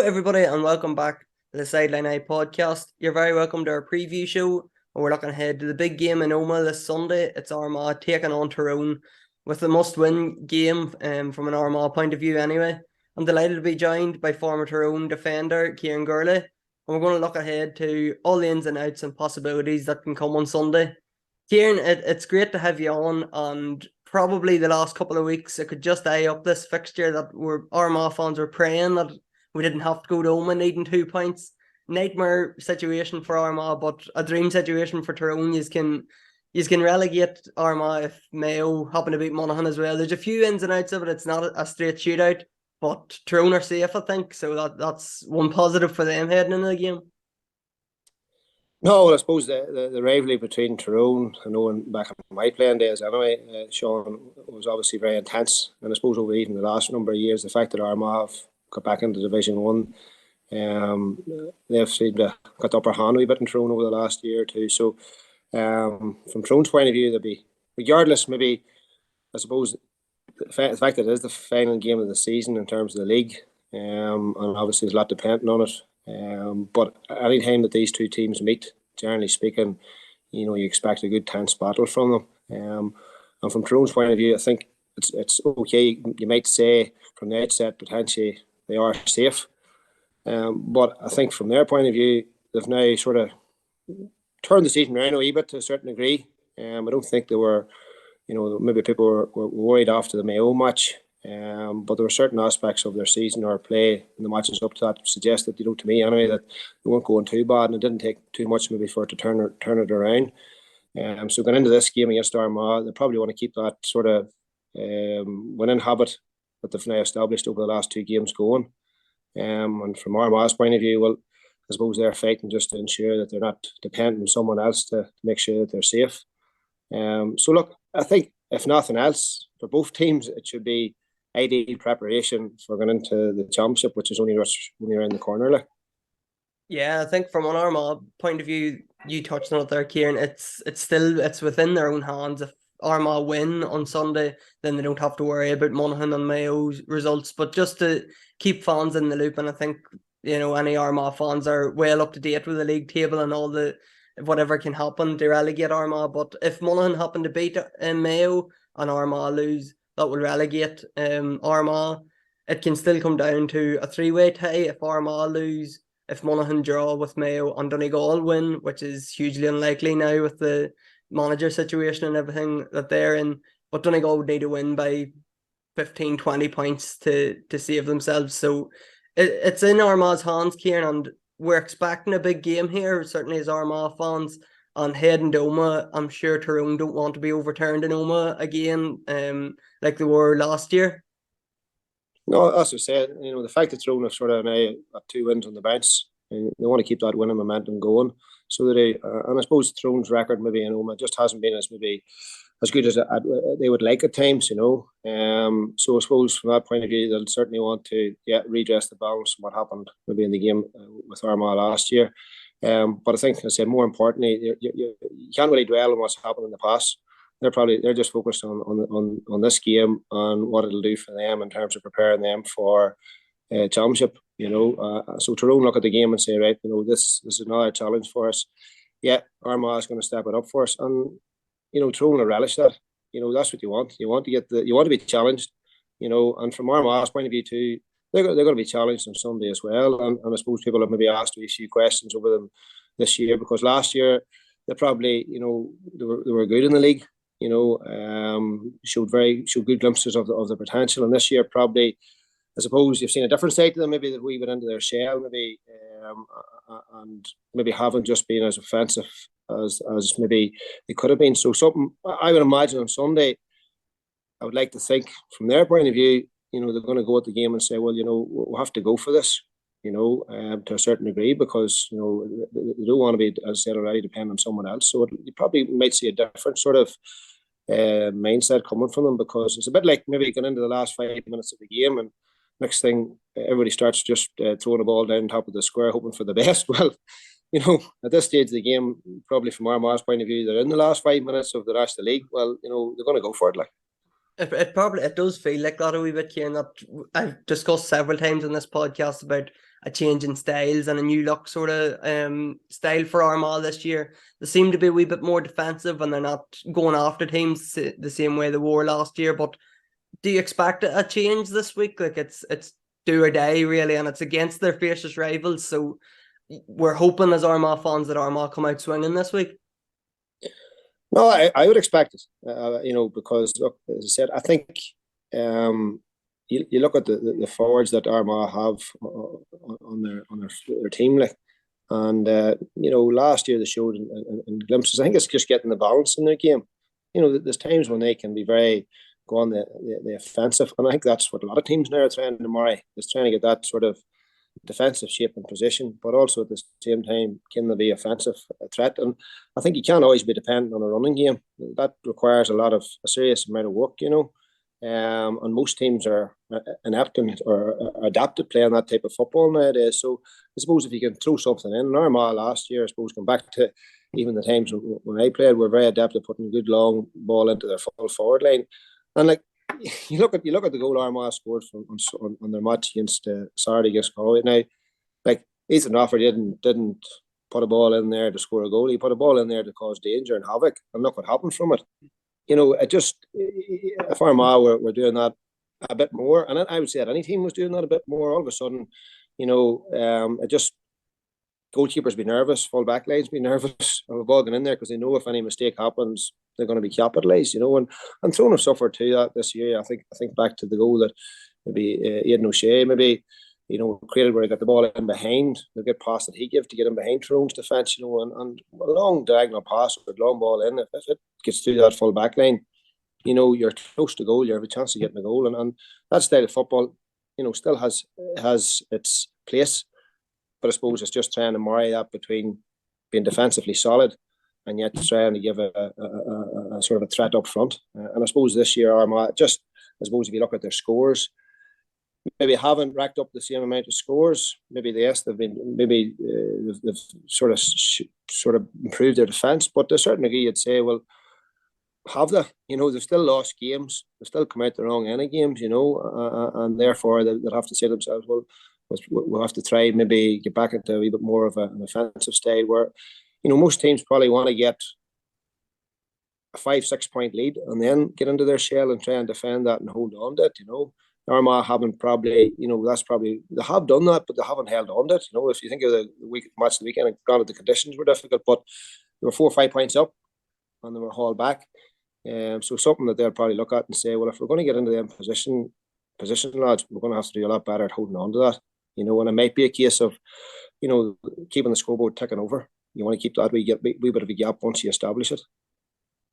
everybody, and welcome back to the Sideline Eye podcast. You're very welcome to our preview show, and we're looking ahead to the big game in Omagh this Sunday. It's Armagh taking on Tyrone with a must-win game from an Armagh point of view anyway. I'm delighted to be joined by former Tyrone defender Ciaran Gourley, and we're going to look ahead to all the ins and outs and possibilities that can come on Sunday. Ciaran, it's great to have you on, and probably the last couple of weeks it could just eye up this fixture that Armagh fans were praying that we didn't have to go to Omagh needing 2 points. Nightmare situation for Armagh, but a dream situation for Tyrone. You can relegate Armagh if Mayo happen to beat Monaghan as well. There's a few ins and outs of it. It's not a straight shootout, but Tyrone are safe, I think. So that's one positive for them heading into the game. No, well, I suppose the rivalry between Tyrone and Owen back in my playing days anyway, Sean, was obviously very intense. And I suppose over even the last number of years, the fact that Armagh have got back into Division 1, they've seemed to got the upper hand a wee bit in Tyrone over the last year or two. So from Tyrone's point of view, they'll be, regardless, maybe, I suppose, the fact that it is the final game of the season in terms of the league, and obviously there's a lot depending on it. But any time that these two teams meet, generally speaking, you expect a good tense battle from them. And from Tyrone's point of view, I think it's okay. You might say from the outset potentially they are safe, but I think from their point of view, they've now sort of turned the season around a wee bit to a certain degree. I don't think they were, maybe people were worried after the Mayo match. But there were certain aspects of their season or play in the matches up to that suggested, to me anyway, that they weren't going too bad, and it didn't take too much maybe for it to turn it around. So going into this game against Armagh, they probably want to keep that sort of winning habit that they've now established over the last 2 games going. And from Armagh's point of view, well, I suppose they're fighting just to ensure that they're not dependent on someone else to make sure that they're safe. So look, I think if nothing else, for both teams, it should be ideal preparation for going into the championship, which is only around the corner. Like, yeah, I think from an Armagh point of view, you touched on it there, Ciaran. It's within their own hands. If Armagh win on Sunday, then they don't have to worry about Monaghan and Mayo's results. But just to keep fans in the loop, and I think any Armagh fans are well up to date with the league table and all the whatever can happen to relegate Armagh. But if Monaghan happen to beat Mayo and Armagh lose, that will relegate Armagh. It can still come down to a 3-way tie if Armagh lose, if Monaghan draw with Mayo and Donegal win, which is hugely unlikely now with the manager situation and everything that they're in. But Donegal would need to win by 15, 20 points to save themselves. So it's in Armagh's hands, Ciaran, and we're expecting a big game here, certainly as Armagh fans. And heading to Omagh, I'm sure Tyrone don't want to be overturned in Omagh again, like they were last year. No, as I said, the fact that Tyrone have sort of now got 2 wins on the bounce, and they want to keep that winning momentum going. So that and I suppose Tyrone's record maybe in Omagh just hasn't been as good as they would like at times, So I suppose from that point of view, they'll certainly want to redress the balance from what happened maybe in the game with Armagh last year. But I think, as I said, more importantly, you can't really dwell on what's happened in the past. They're just focused on this game and what it'll do for them in terms of preparing them for championship. So Tyrone look at the game and say, right, this is another challenge for us. Yeah, Armagh is going to step it up for us, and Tyrone will relish that. That's what you want. You want to be challenged. And from Armagh's point of view too, they're going to be challenged on Sunday as well. And I suppose people have maybe asked a few questions over them this year, because last year they probably, they were good in the league, showed good glimpses of the potential. And this year probably, I suppose you've seen a different side to them, maybe that we went into their shell, maybe, and maybe haven't just been as offensive as maybe they could have been. So something I would imagine on Sunday, I would like to think from their point of view, they're going to go at the game and say, well, we'll have to go for this, to a certain degree, because, they don't want to be, as I said already, dependent on someone else. So you probably might see a different sort of mindset coming from them, because it's a bit like maybe going into the last 5 minutes of the game and next thing everybody starts just throwing the ball down top of the square, hoping for the best. Well, at this stage of the game, probably from Armagh's point of view, they're in the last 5 minutes of the National League. Well, they're going to go for it. Like, it does feel like that a wee bit, Ciaran, that I've discussed several times in this podcast about a change in styles and a new look sort of style for Armagh this year. They seem to be a wee bit more defensive and they're not going after teams the same way they were last year. But do you expect a change this week? Like it's do or die really, and it's against their fiercest rivals. So we're hoping as Armagh fans that Armagh come out swinging this week. No, I would expect it, because look, as I said, I think you look at the forwards that Armagh have on their team, like, and last year they showed in glimpses. I think it's just getting the balance in their game. There's times when they can be very go on the offensive, and I think that's what a lot of teams now are trying to marry. Is trying to get that sort of defensive shape and position, but also at the same time can they be offensive threat. And I think you can't always be dependent on a running game. That requires a serious amount of work, and most teams are inept or adapted playing that type of football nowadays. So I suppose if you can throw something in, Armagh last year, I suppose, come back to even the times when I played, we're very adept at putting good long ball into their full forward line. And like you look at the goal Armagh scored on their match against Saturday against Galway. Now, like Ethan Raffer didn't put a ball in there to score a goal. He put a ball in there to cause danger and havoc, and look what happened from it. It just, if Armagh were doing that a bit more, and I would say that any team was doing that a bit more, all of a sudden, it just, goalkeepers be nervous, full back lines be nervous of a ball going in there because they know if any mistake happens, they're going to be capitalised, and Tyrone have suffered too that this year. I think back to the goal that maybe Aidan O'Shea created where he got the ball in behind, the good pass that he gave to get him behind Tyrone's defence, and a long diagonal pass with a long ball in, if it gets through that full back line, you're close to goal, you have a chance of getting a goal, and that style of football, still has its place. But I suppose it's just trying to marry that between being defensively solid and yet trying to give a sort of a threat up front. And I suppose this year, Armagh, I suppose if you look at their scores, maybe haven't racked up the same amount of scores. Maybe they've sort of improved their defence, but to a certain degree, you'd say, well, have they? They've still lost games. They've still come out the wrong end of games. And therefore they'll have to say to themselves, well, we'll have to try maybe get back into a wee bit more of an offensive style where, most teams probably want to get a 5-6 point lead and then get into their shell and try and defend that and hold on to it. Armagh haven't probably, they have done that, but they haven't held on to it. If you think of the match of the weekend, granted the conditions were difficult, but they were 4 or 5 points up and they were hauled back. So something that they'll probably look at and say, well, if we're going to get into them position, lads, we're going to have to do a lot better at holding on to that. And it might be a case of, keeping the scoreboard ticking over. You want to keep that wee bit of a gap once you establish it.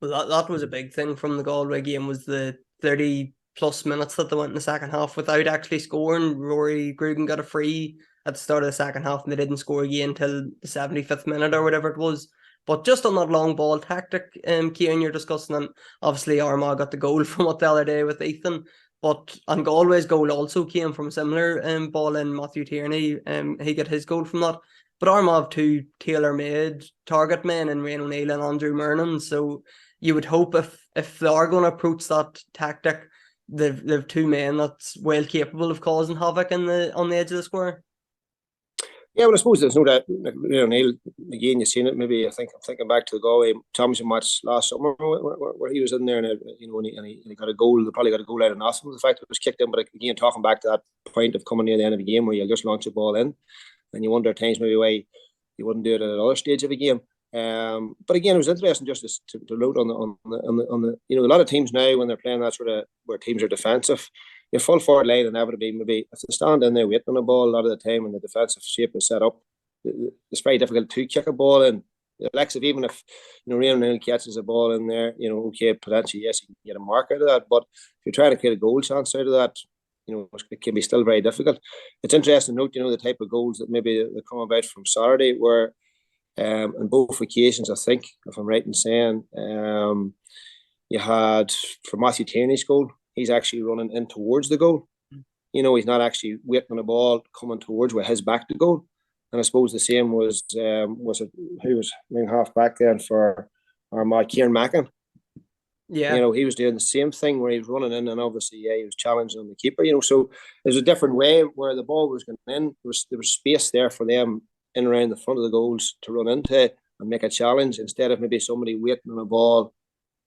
Well, that was a big thing from the Galway game, was the 30 plus minutes that they went in the second half without actually scoring. Rory Grugan got a free at the start of the second half and they didn't score again until the 75th minute or whatever it was. But just on that long ball tactic, Ciaran, you're discussing, and obviously Armagh got the goal from it the other day with Ethan. And Galway's goal also came from a similar ball in. Matthew Tierney, he got his goal from that. But Armagh have two tailor-made target men in Ryan O'Neill and Andrew Murnan. So you would hope if they are going to approach that tactic, they've two men that's well capable of causing havoc on the edge of the square. Yeah, well, I suppose there's no doubt. Ryan O'Neill, again, you've seen it. Maybe I'm thinking back to the Galway championship match last summer where he was in there and he got a goal. They probably got a goal out of nothing. The fact that it was kicked in, but again, talking back to that point of coming near the end of the game where you just launch a ball in, and you wonder at times maybe why you wouldn't do it at another stage of a game. But again, it was interesting just to note on the a lot of teams now when they're playing that sort of where teams are defensive, your full forward line inevitably maybe if they stand in there waiting on the ball a lot of the time when the defensive shape is set up, it's very difficult to kick a ball in. Like even if Ryan O'Neill catches a ball in there, okay, potentially yes, you can get a mark out of that. But if you're trying to create a goal chance out of that, it can be still very difficult. It's interesting to note, the type of goals that maybe that come about from Saturday where on both occasions, I think, if I'm right in saying, you had for Matthew Tierney's goal, he's actually running in towards the goal. He's not actually waiting on the ball coming towards with his back to goal. And I suppose the same was who was wing half back then for Armagh, Ciaran Mackin. Yeah. He was doing the same thing where he was running in, and obviously, yeah, he was challenging the keeper. So there's a different way where the ball was going in. There was space there for them in around the front of the goals to run into and make a challenge instead of maybe somebody waiting on a ball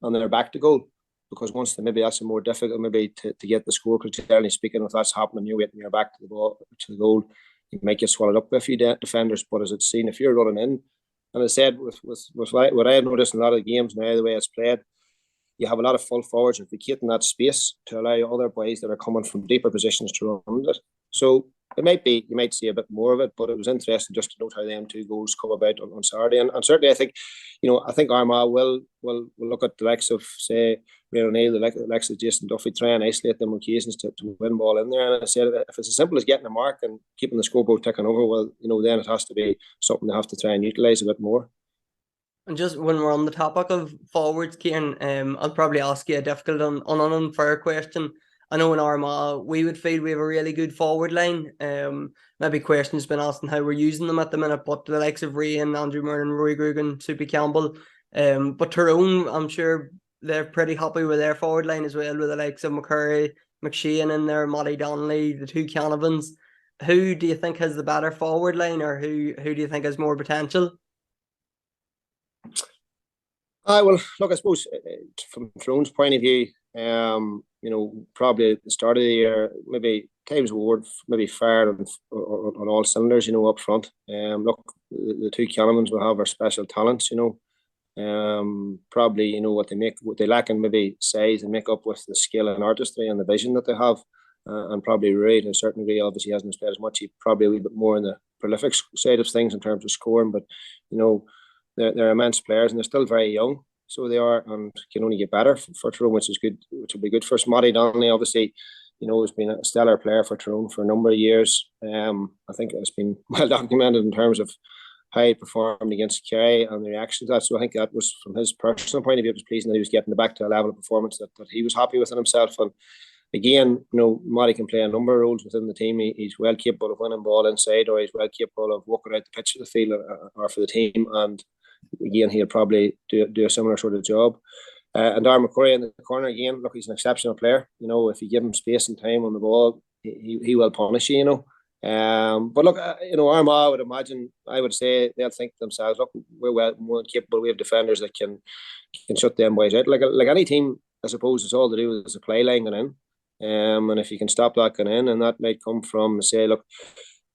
on their back to goal. Because once maybe that's a more difficult maybe to get the score. Because generally speaking, if that's happening, you're waiting your back to the ball to the goal, you might get swallowed up by a few defenders. But as it's seen, if you're running in, and as I said, with what I have noticed in a lot of the games now, the way it's played, you have a lot of full forwards vacating that space to allow other boys that are coming from deeper positions to run it. So it might be, you might see a bit more of it, but it was interesting just to note how them 2 goals come about on Saturday. And certainly I think, I think Armagh will look at the likes of, say, Ray O'Neill, the likes of Jason Duffy, try and isolate them occasions to win ball in there. And I said, if it's as simple as getting a mark and keeping the scoreboard ticking over, well, then it has to be something they have to try and utilise a bit more. And just when we're on the topic of forwards, Ciaran, I'll probably ask you a difficult and unfair question. I know in Armagh we would feel we have a really good forward line. Maybe questions been asked on how we're using them at the minute, but the likes of Ray and Andrew Murnan, Rory Grugan, Soupy Campbell, but Tyrone, I'm sure they're pretty happy with their forward line as well, with the likes of McCurry, McShane in there, Matty Donnelly, the 2 Canavans. Who do you think has the better forward line, or who do you think has more potential? Well, look, I suppose from Tyrone's point of view, probably at the start of the year, maybe Times Ward maybe fired on all cylinders, up front. Look, the 2 Canamans will have our special talents, probably, what they lack in maybe size and make up with the skill and artistry and the vision that they have. And probably Ray, to a certain degree, obviously hasn't played as much. He probably a little bit more in the prolific side of things in terms of scoring, but, they're immense players and they're still very young. So they are, and can only get better for Tyrone, which is good, which will be good for us. Matty Donnelly, obviously, has been a stellar player for Tyrone for a number of years. I think it's been well documented in terms of how he performed against Kerry and the reaction to that. So I think that was, from his personal point of view, it was pleasing that he was getting back to a level of performance that he was happy with in himself. And again, Matty can play a number of roles within the team. He's well capable of winning ball inside, or he's well capable of walking out the pitch of the field or for the team. And again, he'll probably do a similar sort of job. And Darren McCurry in the corner, again, look, he's an exceptional player. If you give him space and time on the ball, he will punish you, But look, Armagh, I would imagine, I would say they'll think to themselves, look, we're well more capable. We have defenders that can shut them boys out. Like any team, I suppose, it's all to do with the play line going in. And if you can stop that going in, and that might come from, say, look,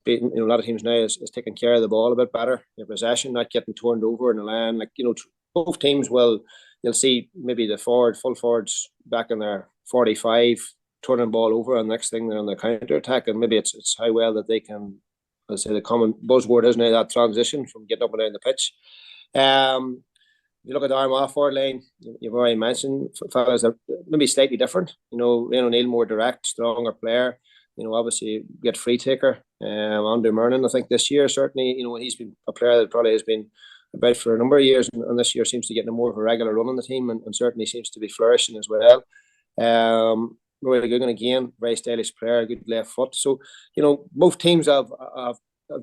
a lot of teams now is taking care of the ball a bit better, your possession, not getting turned over in the line. Both teams you'll see maybe the full forwards back in their 45, turning ball over, and the next thing they're on the counter attack, and maybe it's how well that they can, I'd say the common buzzword is now that transition from getting up and down the pitch. You look at the Armagh forward line, you've already mentioned, fellas are maybe slightly different. Ray O'Neill, more direct, stronger player. Obviously get free taker. Andrew Murnan, I think this year certainly, he's been a player that probably has been about for a number of years, and this year seems to get more of a regular run on the team, and certainly seems to be flourishing as well. Rory Gugan, again, very stylish player, good left foot. So, both teams have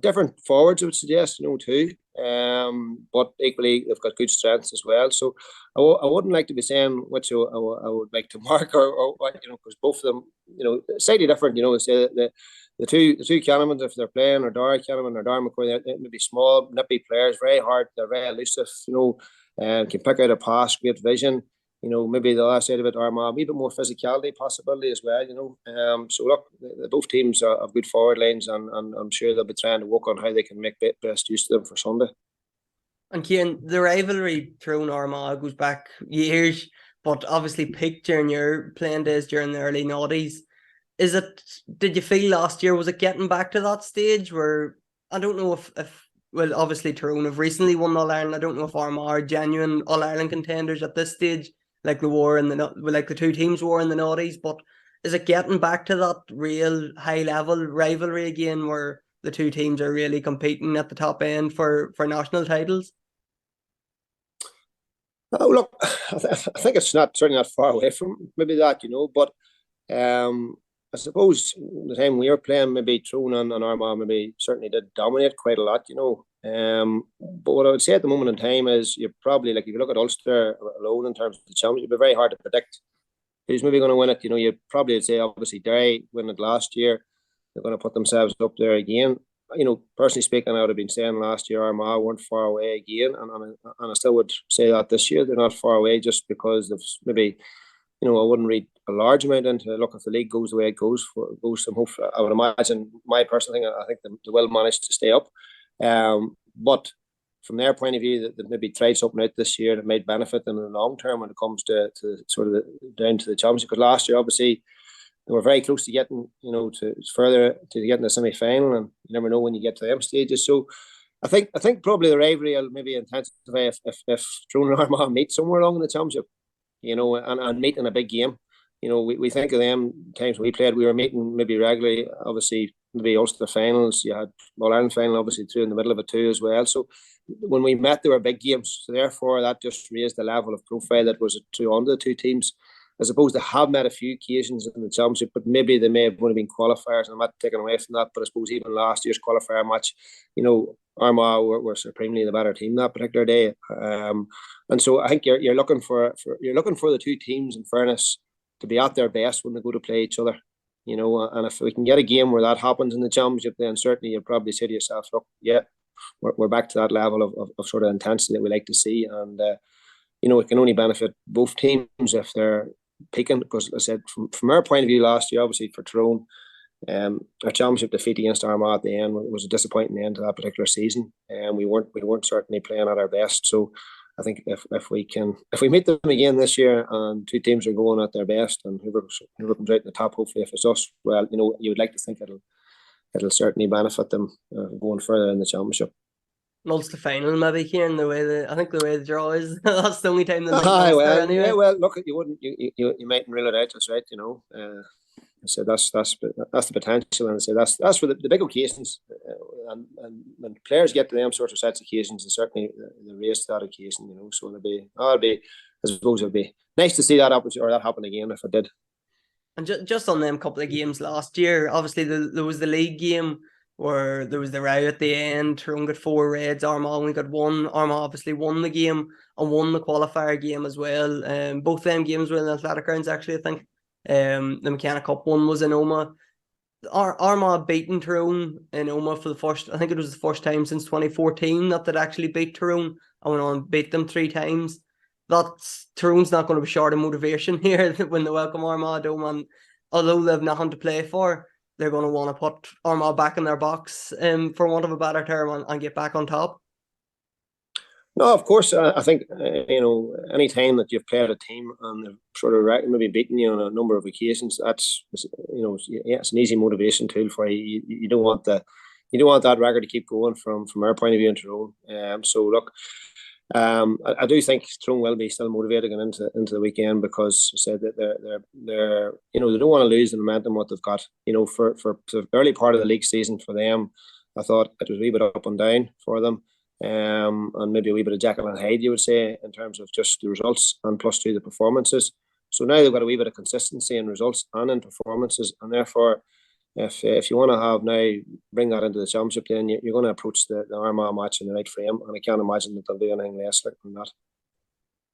different forwards, I would suggest, too. But equally, they've got good strengths as well. So I wouldn't like to be saying which I would like to mark or because both of them, slightly different. Say the two Canamans, if they're playing, or Dara Canavan or Dara McCoy, they're maybe small, nippy players, very hard, they're very elusive. Can pick out a pass, great vision. Maybe the last side of it, Armagh, a wee bit more physicality possibility as well, So look, both teams have good forward lines, and I'm sure they'll be trying to work on how they can make best use of them for Sunday. And Ciaran, the rivalry Tyrone Armagh goes back years, but obviously peaked during your playing days during the early noughties. Did you feel last year, was it getting back to that stage where, I don't know if well, obviously Tyrone have recently won All-Ireland, I don't know if Armagh are genuine All-Ireland contenders at this stage, like the 2 teams were in the noughties, but is it getting back to that real high level rivalry again, where the 2 teams are really competing at the top end for national titles? Oh, look, I think it's certainly not far away from maybe that, but I suppose the time we were playing, maybe Tyrone and Armagh maybe certainly did dominate quite a lot, But what I would say at the moment in time is you're probably, like, if you look at Ulster alone in terms of the championship, it'd be very hard to predict who's maybe going to win it. You'd probably say obviously Derry win it last year. They're going to put themselves up there again. Personally speaking, I would have been saying last year Armagh weren't far away again, and I still would say that this year they're not far away, just because of maybe, I wouldn't read a large amount into, look, if the league goes the way it goes some hope. I would imagine, my personal thing, I think they will manage to stay up. But from their point of view, that maybe tried something out this year that might benefit them in the long term when it comes to sort of down to the championship. Because last year, obviously, they were very close to getting, to further to getting the semi-final, and you never know when you get to them stages. So I think probably the rivalry will maybe intensify if Tyrone and Armagh meet somewhere along in the championship, and meet in a big game. We think of them times we played, we were meeting maybe regularly, obviously, maybe Ulster finals, you had All-Ireland final, obviously, through in the middle of it too as well. So when we met, there were big games. So therefore, that just raised the level of profile that was on the two teams. As opposed to have met a few occasions in the championship, but maybe they may have only been qualifiers, and I'm not taking away from that. But I suppose even last year's qualifier match, Armagh were supremely the better team that particular day. And so I think you're looking for the two teams, in fairness, to be at their best when they go to play each other. And if we can get a game where that happens in the championship, then certainly you'll probably say to yourself, look, yeah, we're back to that level of sort of intensity that we like to see. And it can only benefit both teams if they're peaking, because I said from our point of view last year, obviously for Tyrone, our championship defeat against Armagh at the end was a disappointing end to that particular season, and we weren't certainly playing at our best. So I think if we meet them again this year and two teams are going at their best, and whoever comes out in the top, hopefully if it's us, well, you would like to think it'll certainly benefit them going further in the championship. An Ulster final, maybe, Ciaran, I think the way the draw is, that's the only time they might well, anyway. Yeah, well, look, you mightn't rule it out, that's right, I said that's the potential, and I said that's for the big occasions, and when players get to them sorts of sets of occasions, and certainly the race to that occasion, so it'll be I suppose it'd be nice to see that happen again if it did. And just on them couple of games last year, obviously there was the league game where there was the row at the end. Tyrone got 4 reds, Armagh only got 1. Armagh obviously won the game and won the qualifier game as well. Both them games were in the athletic grounds, actually, I think. The McKenna Cup one was in Omagh. Armagh beaten Tyrone in Omagh for I think it was the first time since 2014 that they'd actually beat Tyrone, and went on and beat them 3 times. Tyrone's not going to be short of motivation here when they welcome Armagh Dome, and although they've nothing to play for, they're going to want to put Armagh back in their box, for want of a better term, and get back on top. No, of course. I think any time that you've played a team and they've sort of maybe beaten you on a number of occasions, that's it's an easy motivation tool for you. You don't want that record to keep going from our point of view in Tyrone. So look, I do think Tyrone will be still motivated going into the weekend, because I said that they're they don't want to lose the momentum what they've got. For the early part of the league season for them, I thought it was a wee bit up and down for them. And maybe a wee bit of Jekyll and Hyde, you would say, in terms of just the results and plus 2 the performances. So now they've got a wee bit of consistency in results and in performances, and therefore, if you want to bring that into the championship, then you're going to approach the Armagh match in the right frame, and I can't imagine that they'll do anything less than that.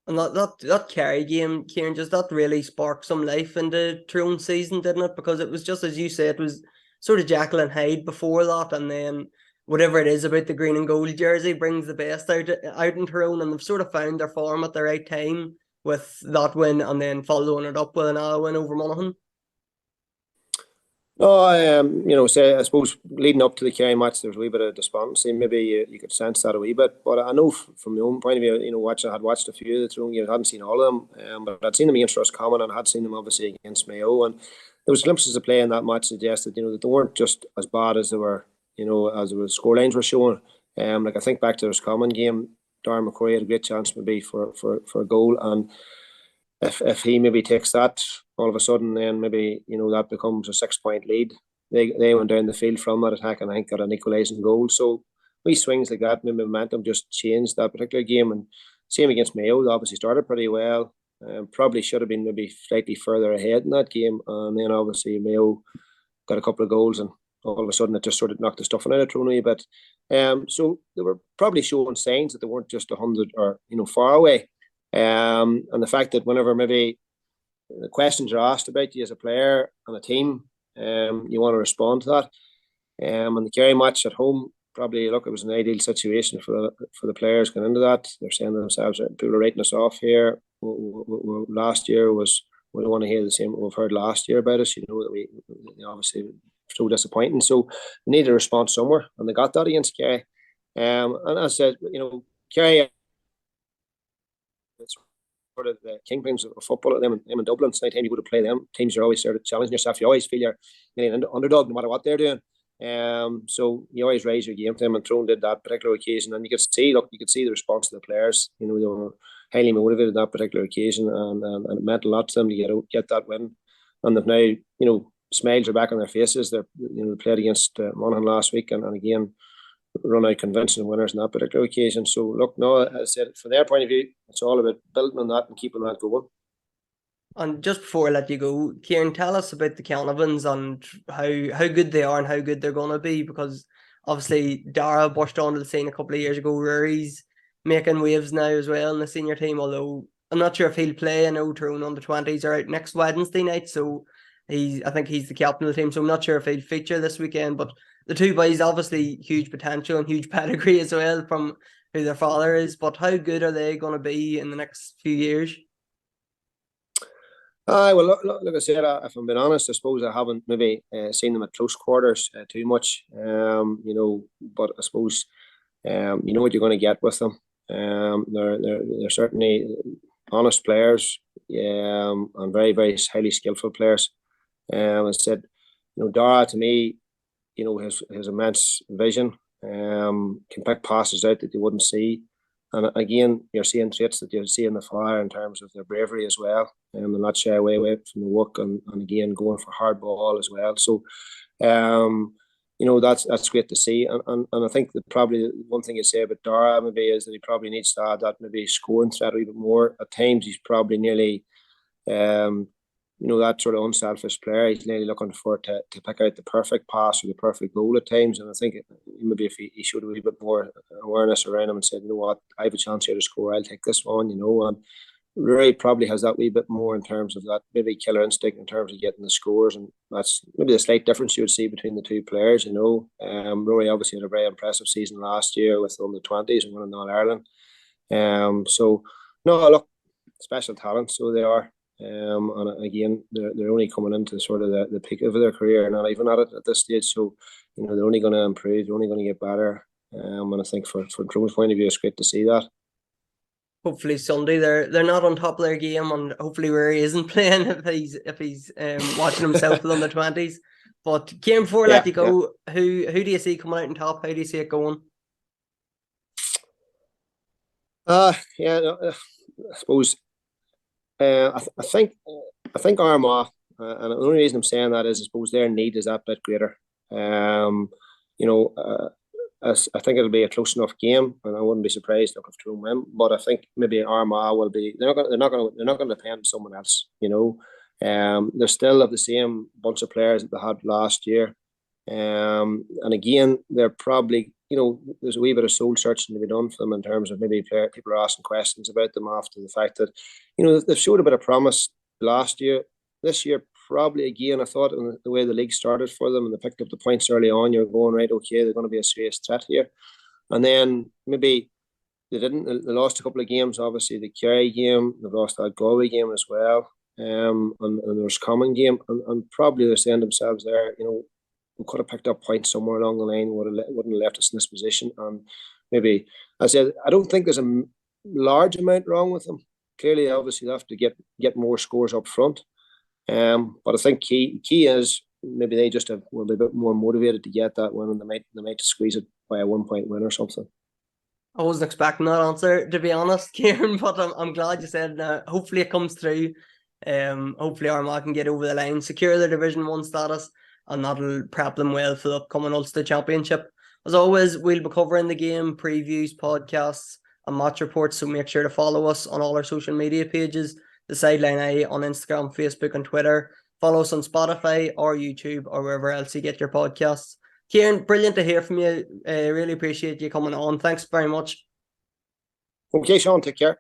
And that Kerry game, Ciaran, just that really sparked some life into Tyrone season, didn't it? Because it was just, as you said, it was sort of Jekyll and Hyde before that, and then whatever it is about the green and gold jersey brings the best out in Tyrone, and they've sort of found their form at the right time with that win, and then following it up with another win over Monaghan. No, I suppose leading up to the Kerry match, there was a wee bit of despondency. Maybe you could sense that a wee bit, but I know from my own point of view, I had watched a few of the Tyrone games. I hadn't seen all of them, but I'd seen them against Roscommon, and I had seen them obviously against Mayo, and there was glimpses of play in that match suggested, that they weren't just as bad as they were, as the scorelines were showing. Like I think back to the Roscommon game, Darren McCoy had a great chance maybe for a goal, and if he maybe takes that all of a sudden, then maybe that becomes a 6-point lead. They went down the field from that attack, and I think got an equalising goal. So wee swings like that, maybe momentum just changed that particular game. And same against Mayo, they obviously started pretty well. Probably should have been maybe slightly further ahead in that game, and then obviously Mayo got a couple of goals, and all of a sudden it just sort of knocked the stuffing out of Tyrone a wee bit. So they were probably showing signs that they weren't just 100 or far away. And the fact that whenever maybe the questions are asked about you as a player and a team, you want to respond to that. And the Kerry match at home, probably it was an ideal situation for the players going into that. They're saying to themselves, people are writing us off here. Last year was, we don't want to hear the same what we've heard last year about us. That we obviously so disappointing. So they need a response somewhere, and they got that against Kerry. And as I said, Kerry, it's sort of the kingpins of football at them in Dublin. So anytime you go to play them, teams are always sort of challenging yourself. You always feel you're an underdog no matter what they're doing. So you always raise your game to them, and Tyrone did that particular occasion, and you could see the response of the players. They were highly motivated that particular occasion, and it meant a lot to them to get that win. And they've now, smiles are back on their faces. They played against Monaghan last week, and again run out convincing winners on that particular occasion. So look, no, as I said, from their point of view, it's all about building on that and keeping that going. And just before I let you go, Ciaran, tell us about the Canavans and how good they are and how good they're going to be, because obviously Dara burst onto the scene a couple of years ago. Rory's making waves now as well in the senior team, although I'm not sure if he'll play. I know Tyrone under-20s are out next Wednesday night, so I think he's the captain of the team, so I'm not sure if he'll feature this weekend. But the two boys, obviously huge potential and huge pedigree as well from who their father is, but how good are they going to be in the next few years? Well, like I said, if I'm being honest, I suppose I haven't maybe seen them at close quarters too much, but I suppose you know what you're going to get with them. They're certainly honest players, and very, very highly skillful players. I said, Dara to me, has immense vision, can pick passes out that you wouldn't see. And again, you're seeing traits that you see in the Fire in terms of their bravery as well, and they're not shy away from the work, and again going for hard ball as well. So, that's great to see. And I think that probably one thing you say about Dara maybe is that he probably needs to add that maybe scoring threat a little bit more. At times, he's probably nearly, that sort of unselfish player. He's nearly looking for to pick out the perfect pass or the perfect goal at times. And I think maybe if he showed a wee bit more awareness around him and said, I have a chance here to score, I'll take this one, and Rory probably has that wee bit more in terms of that maybe killer instinct in terms of getting the scores. And that's maybe the slight difference you would see between the two players, Rory obviously had a very impressive season last year with the under-20s and winning All-Ireland. So, no, look, special talent, so they are. And again, they're only coming into sort of the peak of their career, not even at it at this stage. So, they're only going to improve, they're only going to get better. And I think from Tyrone's point of view, it's great to see that. Hopefully Sunday they're not on top of their game, and hopefully Rory isn't playing if he's watching himself with under-20s. But Ciaran, before I let you go, who do you see coming out on top? How do you see it going? I suppose. I think Armagh, and the only reason I'm saying that is I suppose their need is that bit greater. I think it'll be a close enough game, and I wouldn't be surprised if Tyrone win. But I think maybe Armagh will be. They're not going to depend on someone else. They're still of the same bunch of players that they had last year. And again, they're probably, there's a wee bit of soul searching to be done for them in terms of maybe people are asking questions about them after the fact that, they've showed a bit of promise last year. This year, probably again, I thought in the way the league started for them and they picked up the points early on, you're going, right, okay, they're going to be a serious threat here. And then maybe they didn't. They lost a couple of games, obviously the Kerry game, they've lost that Galway game as well. And there's Common game, and probably they're saying themselves there, we could have picked up points somewhere along the line, wouldn't have left us in this position. And maybe, as I said, I don't think there's a large amount wrong with them. Clearly, obviously, they have to get more scores up front. But I think key is maybe they just will be a bit more motivated to get that win, and they might squeeze it by a 1-point win or something. I wasn't expecting that answer, to be honest, Ciaran, but I'm glad you said that. Hopefully it comes through. Hopefully Armagh can get over the line, secure their Division 1 status, and that'll prep them well for the upcoming Ulster Championship. As always, we'll be covering the game, previews, podcasts, and match reports, so make sure to follow us on all our social media pages, the Sideline Eye on Instagram, Facebook, and Twitter. Follow us on Spotify or YouTube or wherever else you get your podcasts. Ciaran, brilliant to hear from you. Really appreciate you coming on. Thanks very much. Okay, Sean, take care.